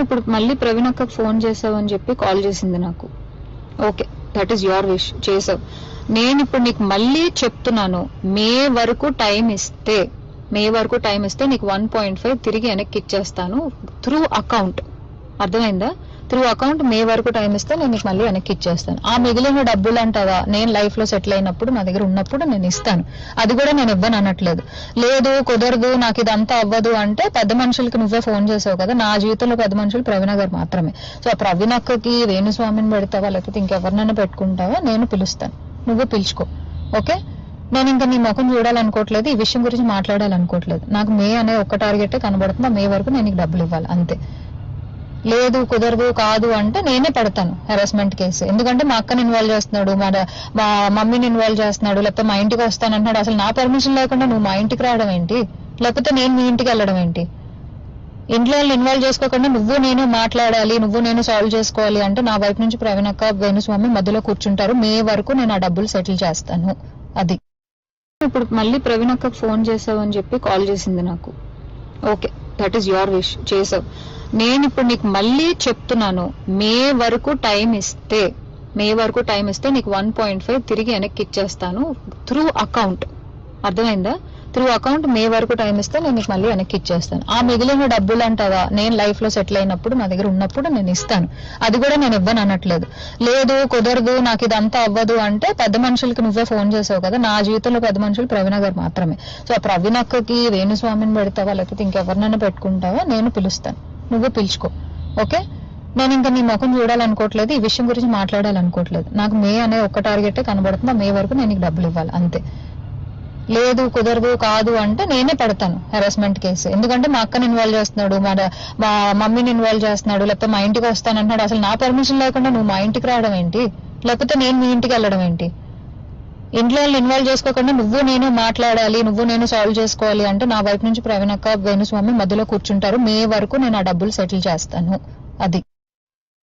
ఇప్పుడు మళ్ళీ ప్రవీణ్ అక్కకు ఫోన్ చేసావు అని చెప్పి కాల్ చేసింది నాకు. Okay, that is your wish, చేసావు. నేను ఇప్పుడు నీకు మళ్ళీ చెప్తున్నాను, మే వరకు టైం ఇస్తే నీకు 1.5 తిరిగి వెనక్కి ఇచ్చేస్తాను త్రూ అకౌంట్. అర్థమైందా? త్రూ అకౌంట్ మే వరకు టైం ఇస్తే నేను నీకు మళ్ళీ వెనక్కి ఇచ్చేస్తాను. ఆ మిగిలిన డబ్బులు అంటావా, నేను లైఫ్ లో సెటిల్ అయినప్పుడు నా దగ్గర ఉన్నప్పుడు నేను ఇస్తాను. అది కూడా నేను ఇవ్వను అనట్లేదు. లేదు కుదరదు, నాకు ఇదంతా అవ్వదు అంటే పెద్ద మనుషులకి నువ్వే ఫోన్ చేసావు కదా. నా జీవితంలో పెద్ద మనుషులు ప్రవీణ గారు మాత్రమే. సో ఆ ప్రవీణ అక్కకి వేణుస్వామిని పెడతావా లేకపోతే ఇంకెవరినైనా పెట్టుకుంటావా, నేను పిలుస్తాను, నువ్వు పిలుచుకో. ఓకే, నేను ఇంకా నీ ముఖం చూడాలనుకోవట్లేదు, ఈ విషయం గురించి మాట్లాడాలనుకోవట్లేదు. నాకు మే అనే ఒక్క టార్గెటే కనబడుతుంది, మే వరకు నేను నీకు డబ్బులు ఇవ్వాలి అంతే. లేదు కాదు అంటే నేనే పెడతాను హెరాస్మెంట్ కేసు. ఎందుకంటే మా అక్కని ఇన్వాల్వ్ చేస్తున్నాడు, మా మమ్మీని ఇన్వాల్వ్ చేస్తున్నాడు, లేకపోతే మా ఇంటికి వస్తానంటున్నాడు. అసలు నా పర్మిషన్ లేకుండా నువ్వు మా ఇంటికి రావడం ఏంటి, లేకపోతే నేను మీ ఇంటికి వెళ్ళడం ఏంటి? ఇంట్లో వాళ్ళు ఇన్వాల్వ్ చేసుకోకుండా నువ్వు నేను మాట్లాడాలి, నువ్వు నేను సాల్వ్ చేసుకోవాలి అంటే నా వైపు నుంచి ప్రవీణ్ అక్క వేణుస్వామి మధ్యలో కూర్చుంటారు. మే వరకు నేను ఆ డబ్బులు సెటిల్ చేస్తాను. అది ఇప్పుడు మళ్ళీ ప్రవీణ్ అక్కకు ఫోన్ చేసావు అని చెప్పి కాల్ చేసింది నాకు. Okay, that is your wish, చేసావు. నేను ఇప్పుడు నీకు మళ్ళీ చెప్తున్నాను, మే వరకు టైం ఇస్తే నీకు 1.5 తిరిగి వెనక్కి ఇచ్చేస్తాను త్రూ అకౌంట్. అర్థమైందా? త్రూ అకౌంట్ మే వరకు టైం ఇస్తే నేను నీకు మళ్ళీ వెనక్కి ఇచ్చేస్తాను. ఆ మిగిలిన డబ్బులు అంటావా, నేను లైఫ్ లో సెటిల్ అయినప్పుడు నా దగ్గర ఉన్నప్పుడు నేను ఇస్తాను. అది కూడా నేను ఇవ్వను అనట్లేదు. లేదు కుదరదు, నాకు ఇదంతా అవ్వదు అంటే పెద్ద మనుషులకి నువ్వే ఫోన్ చేసావు కదా. నా జీవితంలో పెద్ద మనుషులు ప్రవీణ గారు మాత్రమే. సో ఆ ప్రవీణ అక్కకి వేణుస్వామిని పెడతావా లేకపోతే ఇంకెవరినైనా పెట్టుకుంటావా, నేను పిలుస్తాను, నువ్వు పిలుచుకో. ఓకే, నేను ఇంకా నీ ముఖం చూడాలనుకోవట్లేదు, ఈ విషయం గురించి మాట్లాడాలనుకోవట్లేదు. నాకు మే అనే ఒక్క టార్గెటే కనబడుతుంది, మే వరకు నేను నీకు డబ్బులు ఇవ్వాలి అంతే. లేదు కుదరదు కాదు అంటే నేనే పెడతాను హెరాస్మెంట్ కేసు. ఎందుకంటే మా అక్కని ఇన్వాల్వ్ చేస్తున్నాడు, మా మమ్మీని ఇన్వాల్వ్ చేస్తున్నాడు, లేకపోతే మా ఇంటికి వస్తానంటున్నాడు. అసలు నా పర్మిషన్ లేకుండా నువ్వు మా ఇంటికి రావడం ఏంటి, లేకపోతే నేను మీ ఇంటికి వెళ్ళడం ఏంటి? ఇంట్లో వాళ్ళు ఇన్వాల్వ్ చేసుకోకుండా నువ్వు నేను మాట్లాడాలి, నువ్వు నేను సాల్వ్ చేసుకోవాలి అంటే నా వైపు నుంచి ప్రవీణ్ అక్క వేణుస్వామి మధ్యలో కూర్చుంటారు. మే వరకు నేను ఆ డబ్బులు సెటిల్ చేస్తాను.